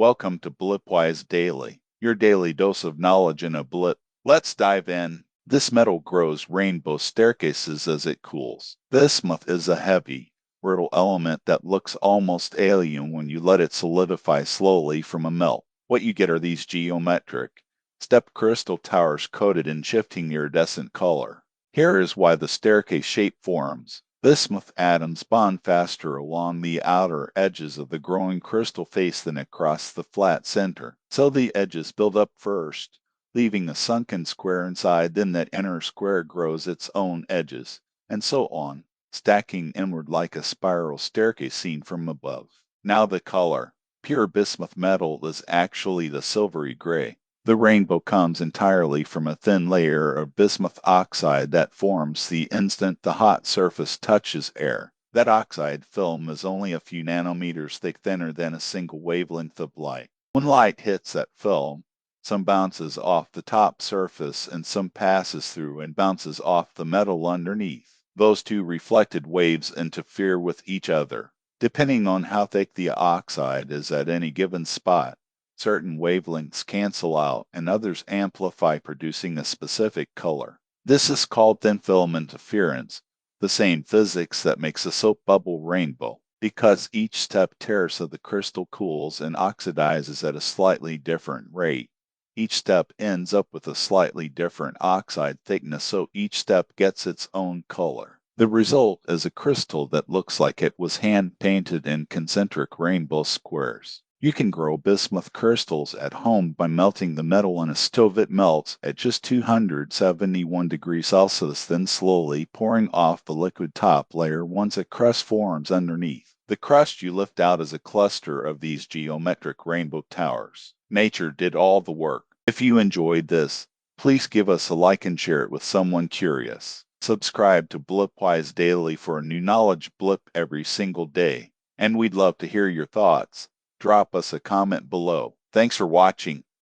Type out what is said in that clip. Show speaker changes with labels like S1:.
S1: Welcome to Blipwise Daily, your daily dose of knowledge in a blip. Let's dive in. This metal grows rainbow staircases as it cools. Bismuth is a heavy, brittle element that looks almost alien when you let it solidify slowly from a melt. What you get are these geometric, stepped crystal towers coated in shifting iridescent color. Here is why the staircase shape forms. Bismuth atoms bond faster along the outer edges of the growing crystal face than across the flat center. So the edges build up first, leaving a sunken square inside, then that inner square grows its own edges, and so on, stacking inward like a spiral staircase seen from above. Now the color. Pure bismuth metal is actually the silvery gray. The rainbow comes entirely from a thin layer of bismuth oxide that forms the instant the hot surface touches air. That oxide film is only a few nanometers thick, thinner than a single wavelength of light. When light hits that film, some bounces off the top surface and some passes through and bounces off the metal underneath. Those two reflected waves interfere with each other. Depending on how thick the oxide is at any given spot, certain wavelengths cancel out and others amplify, producing a specific color. This is called thin film interference, the same physics that makes a soap bubble rainbow. Because each step tears of the crystal cools and oxidizes at a slightly different rate, each step ends up with a slightly different oxide thickness, so each step gets its own color. The result is a crystal that looks like it was hand-painted in concentric rainbow squares. You can grow bismuth crystals at home by melting the metal in a stove. It melts at just 271 degrees Celsius, then slowly pouring off the liquid top layer once a crust forms underneath. The crust you lift out is a cluster of these geometric rainbow towers. Nature did all the work. If you enjoyed this, please give us a like and share it with someone curious. Subscribe to Blipwise Daily for a new knowledge blip every single day. And we'd love to hear your thoughts. Drop us a comment below. Thanks for watching.